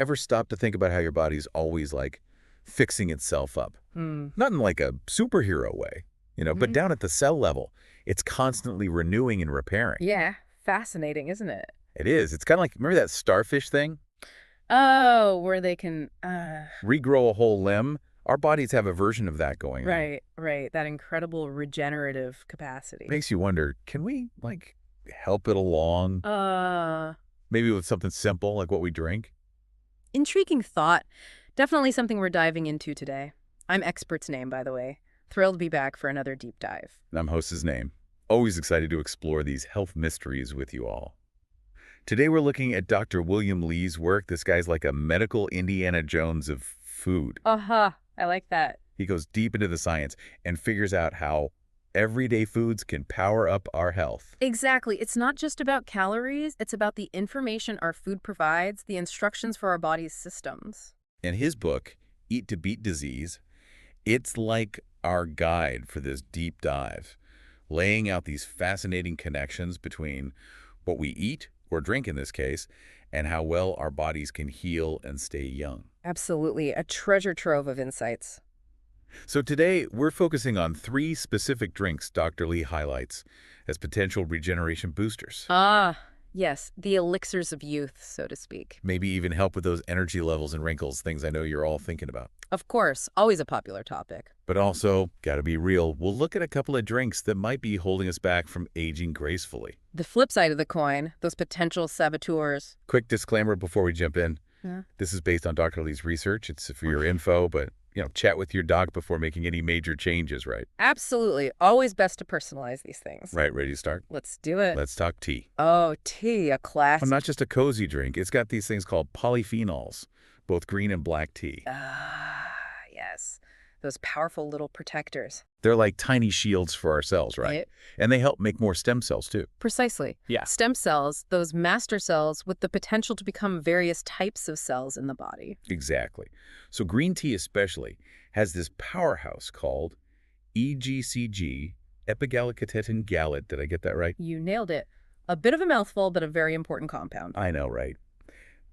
Ever stop to think about how your body's always, like, fixing itself up? Hmm. Not in, like, a superhero way, but Hmm. down at the cell level, it's constantly renewing and repairing. Yeah, fascinating, isn't it? It is. It's kinda like remember that starfish thing? Oh, where they can, Regrow a whole limb? Our bodies have a version of that going on. right, right, that incredible regenerative capacity. Makes you wonder, can we, like, help it along? Uh, Maybe with something simple like what we drink? Intriguing thought. Definitely something we're diving into today. I'm expert's name, by the way. Thrilled to be back for another deep dive. I'm host's name. Always excited to explore these health mysteries with you all. Today we're looking at Dr. William Lee's work. This guy's like a medical Indiana Jones of food. Aha, I like that. He goes deep into the science and figures out how everyday foods can power up our health. Exactly. It's not just about calories, it's about the information our food provides, the instructions for our body's systems. In his book, Eat to Beat Disease, it's like our guide for this deep dive, laying out these fascinating connections between what we eat, or drink in this case, and how well our bodies can heal and stay young. Absolutely. A treasure trove of insights. So today, we're focusing on three specific drinks Dr. Lee highlights as potential regeneration boosters. Ah, yes, the elixirs of youth, so to speak. Maybe even help with those energy levels and wrinkles, things I know you're all thinking about. Of course, always a popular topic. But also, gotta be real, we'll look at a couple of drinks that might be holding us back from aging gracefully. The flip side of the coin, those potential saboteurs. Quick disclaimer before we jump in. Yeah. This is based on Dr. Lee's research. It's for your info, but, chat with your doc before making any major changes, right? Absolutely. Always best to personalize these things. Right, ready to start? Let's do it. Let's talk tea. Oh, tea, a Well, classic. not just a cozy drink. It's got these things called polyphenols, both green and black tea. Ah, yes. Those powerful little protectors. They're like tiny shields for our cells, right? Right? And they help make more stem cells, too. Precisely. Yeah. Stem cells, those master cells with the potential to become various types of cells in the body. Exactly. So green tea especially has this powerhouse called EGCG, epigallocatechin gallate. Did I get that right? You nailed it. A bit of a mouthful, but a very important compound. I know, right?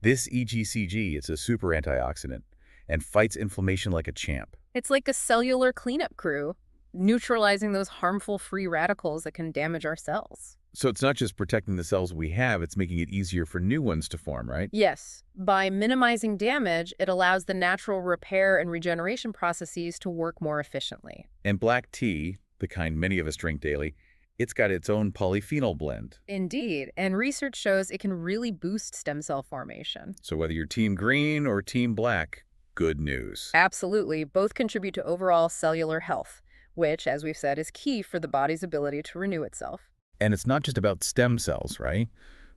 This EGCG is a super antioxidant and fights inflammation like a champ. It's like a cellular cleanup crew, neutralizing those harmful free radicals that can damage our cells. So it's not just protecting the cells we have, it's making it easier for new ones to form, right? Yes, by minimizing damage, it allows the natural repair and regeneration processes to work more efficiently. And black tea, the kind many of us drink daily, it's got its own polyphenol blend. Indeed, and research shows it can really boost stem cell formation. So whether you're team green or team black, good news. Absolutely, both contribute to overall cellular health, which, as we've said, is key for the body's ability to renew itself. And it's not just about stem cells, right?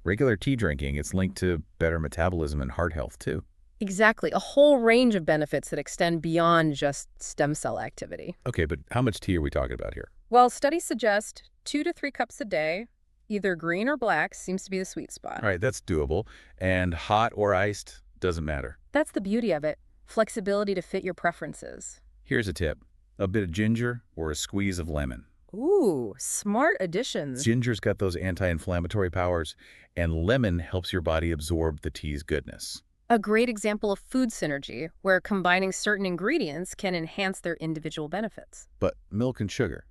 Regular tea drinking, it's linked to better metabolism and heart health, too. Exactly, a whole range of benefits that extend beyond just stem cell activity. Okay, but how much tea are we talking about here? Well, studies suggest 2 to 3 cups a day, either green or black, seems to be the sweet spot. All right, that's doable. And hot or iced, doesn't matter. That's the beauty of it, flexibility to fit your preferences. Here's a tip. A bit of ginger or a squeeze of lemon. Ooh, smart additions. Ginger's got those anti-inflammatory powers, and lemon helps your body absorb the tea's goodness. A great example of food synergy, where combining certain ingredients can enhance their individual benefits. But milk and sugar,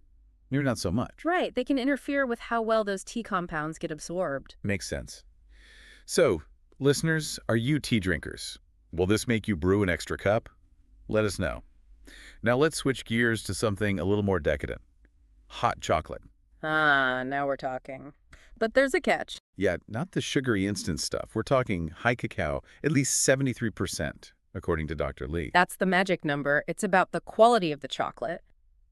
maybe not so much. Right, they can interfere with how well those tea compounds get absorbed. Makes sense. So, listeners, are you tea drinkers? Will this make you brew an extra cup? Let us know. Now let's switch gears to something a little more decadent. Hot chocolate. Ah, now we're talking. But there's a catch. Yeah, not the sugary instant stuff. We're talking high cacao, at least 73%, according to Dr. Lee. That's the magic number. It's about the quality of the chocolate,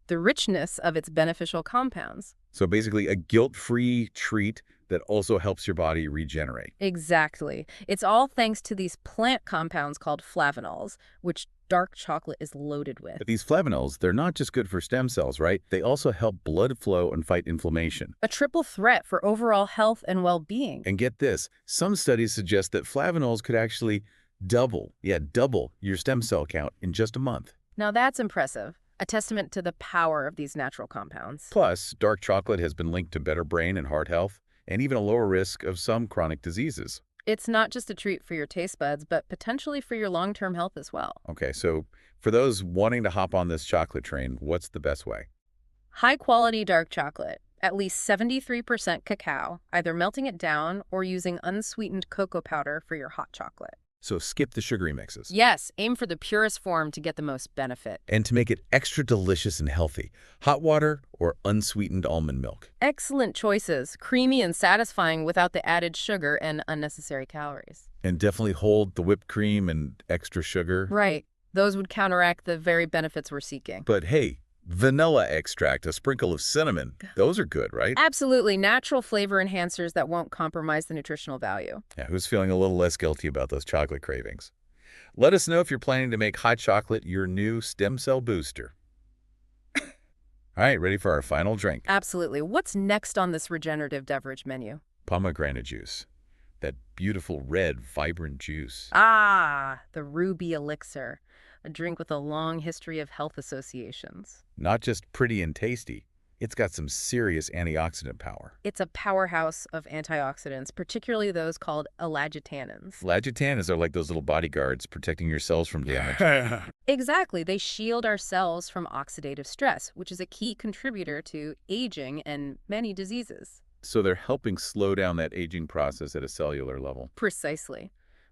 the richness of its beneficial compounds. So basically a guilt-free treat that also helps your body regenerate. Exactly. It's all thanks to these plant compounds called flavonols, which dark chocolate is loaded with. But these flavonols, they're not just good for stem cells, right? They also help blood flow and fight inflammation. A triple threat for overall health and well-being. And get this, some studies suggest that flavonols could actually double your stem cell count in just a month. Now that's impressive. A testament to the power of these natural compounds. Plus, dark chocolate has been linked to better brain and heart health, and even a lower risk of some chronic diseases. It's not just a treat for your taste buds, but potentially for your long-term health as well. Okay, so for those wanting to hop on this chocolate train, what's the best way? High-quality dark chocolate, at least 73% cacao, either melting it down or using unsweetened cocoa powder for your hot chocolate. So skip the sugary mixes. Yes, aim for the purest form to get the most benefit. And to make it extra delicious and healthy, hot water or unsweetened almond milk. Excellent choices, creamy and satisfying without the added sugar and unnecessary calories. And definitely hold the whipped cream and extra sugar. Right. Those would counteract the very benefits we're seeking. But hey, vanilla extract, a sprinkle of cinnamon, those are good, right? Absolutely, natural flavor enhancers that won't compromise the nutritional value. Yeah, who's feeling a little less guilty about those chocolate cravings? Let us know if you're planning to make hot chocolate your new stem cell booster. All right, ready for our final drink. Absolutely. What's next on this regenerative beverage menu? Pomegranate juice. That beautiful red, vibrant juice. Ah, the Ruby Elixir, a drink with a long history of health associations. Not just pretty and tasty, it's got some serious antioxidant power. It's a powerhouse of antioxidants, particularly those called elagitannins. Flagitannins are like those little bodyguards protecting your cells from damage. Exactly. They shield our cells from oxidative stress, which is a key contributor to aging and many diseases. So they're helping slow down that aging process at a cellular level. Precisely.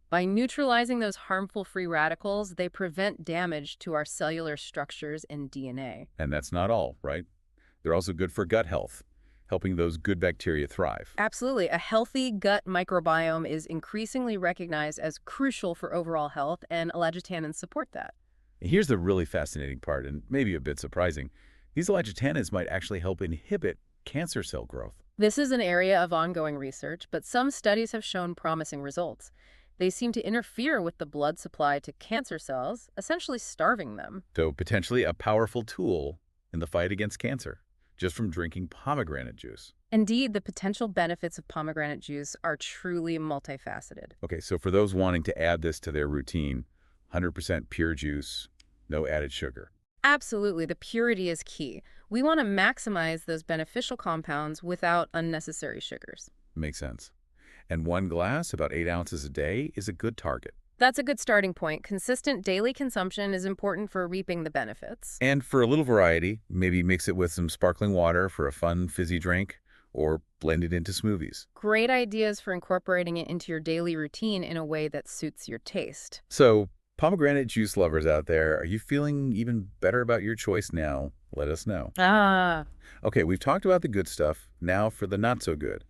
By neutralizing those harmful free radicals, they prevent damage to our cellular structures and DNA. And that's not all, right? They're also good for gut health, helping those good bacteria thrive. Absolutely. A healthy gut microbiome is increasingly recognized as crucial for overall health, and elagitannins support that. And here's the really fascinating part, and maybe a bit surprising. These elagitannins might actually help inhibit cancer cell growth. This is an area of ongoing research, but some studies have shown promising results. They seem to interfere with the blood supply to cancer cells, essentially starving them. So potentially a powerful tool in the fight against cancer, just from drinking pomegranate juice. Indeed, the potential benefits of pomegranate juice are truly multifaceted. Okay, so for those wanting to add this to their routine, 100% pure juice, no added sugar. Absolutely, the purity is key. We want to maximize those beneficial compounds without unnecessary sugars. Makes sense. And one glass, about 8 ounces a day, is a good target. That's a good starting point. Consistent daily consumption is important for reaping the benefits. And for a little variety, maybe mix it with some sparkling water for a fun, fizzy drink, or blend it into smoothies. Great ideas for incorporating it into your daily routine in a way that suits your taste. So, pomegranate juice lovers out there, are you feeling even better about your choice now? Let us know. Ah, Okay, we've talked about the good stuff. Now for the not so good.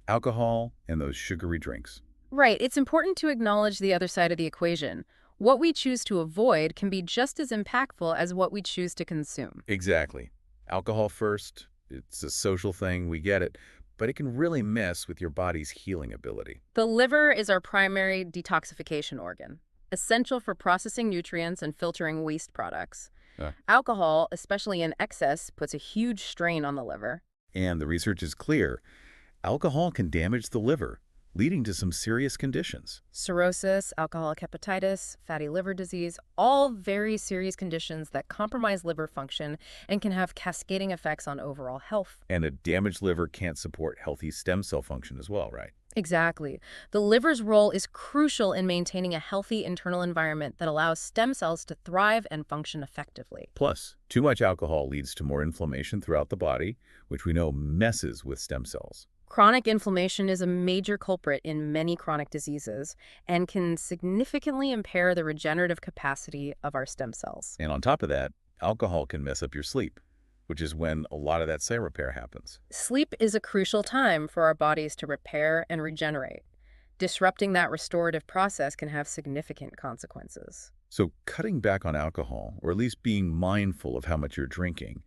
Alcohol and those sugary drinks. right. It's important to acknowledge the other side of the equation. What we choose to avoid can be just as impactful as what we choose to consume. Exactly. Alcohol first, it's a social thing, we get it, but it can really mess with your body's healing ability. The liver is our primary detoxification organ, essential for processing nutrients and filtering waste products. Uh, Alcohol, especially in excess, puts a huge strain on the liver. and the research is clear. Alcohol can damage the liver, leading to some serious conditions. Cirrhosis, alcoholic hepatitis, fatty liver disease, all very serious conditions that compromise liver function and can have cascading effects on overall health. And a damaged liver can't support healthy stem cell function as well, right? Exactly. The liver's role is crucial in maintaining a healthy internal environment that allows stem cells to thrive and function effectively. Plus, too much alcohol leads to more inflammation throughout the body, which we know messes with stem cells. Chronic inflammation is a major culprit in many chronic diseases and can significantly impair the regenerative capacity of our stem cells. And on top of that, alcohol can mess up your sleep, which is when a lot of that cell repair happens. Sleep is a crucial time for our bodies to repair and regenerate. Disrupting that restorative process can have significant consequences. So cutting back on alcohol, or at least being mindful of how much you're drinking,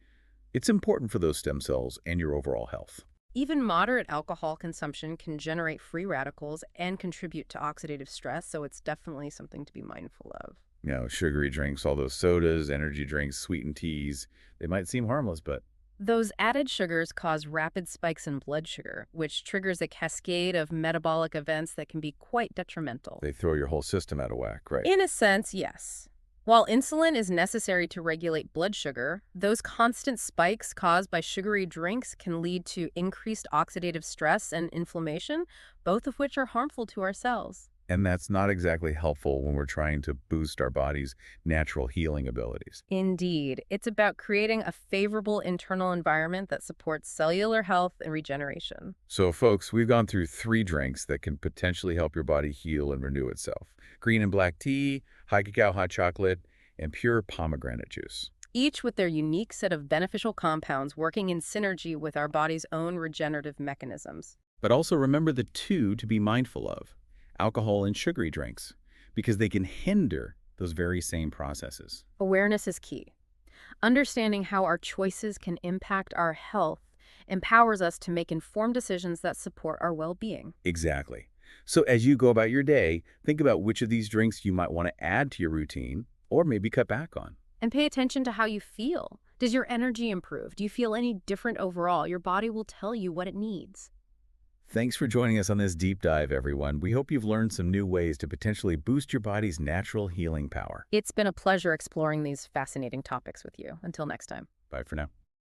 it's important for those stem cells and your overall health. Even moderate alcohol consumption can generate free radicals and contribute to oxidative stress, so it's definitely something to be mindful of. You know, sugary drinks, all those sodas, energy drinks, sweetened teas, they might seem harmless, but Those added sugars cause rapid spikes in blood sugar, which triggers a cascade of metabolic events that can be quite detrimental. they throw your whole system out of whack, right? In a sense, yes. While insulin is necessary to regulate blood sugar, those constant spikes caused by sugary drinks can lead to increased oxidative stress and inflammation, both of which are harmful to our cells. And that's not exactly helpful when we're trying to boost our body's natural healing abilities. Indeed, it's about creating a favorable internal environment that supports cellular health and regeneration. So, folks, we've gone through 3 drinks that can potentially help your body heal and renew itself. Green and black tea, high cacao hot chocolate, and pure pomegranate juice. Each with their unique set of beneficial compounds working in synergy with our body's own regenerative mechanisms. But also remember the 2 to be mindful of: alcohol and sugary drinks, because they can hinder those very same processes. Awareness is key. Understanding how our choices can impact our health empowers us to make informed decisions that support our well-being. Exactly. So as you go about your day, think about which of these drinks you might want to add to your routine or maybe cut back on. And pay attention to how you feel. Does your energy improve? Do you feel any different overall? Your body will tell you what it needs. Thanks for joining us on this deep dive, everyone. We hope you've learned some new ways to potentially boost your body's natural healing power. It's been a pleasure exploring these fascinating topics with you. Until next time. Bye for now.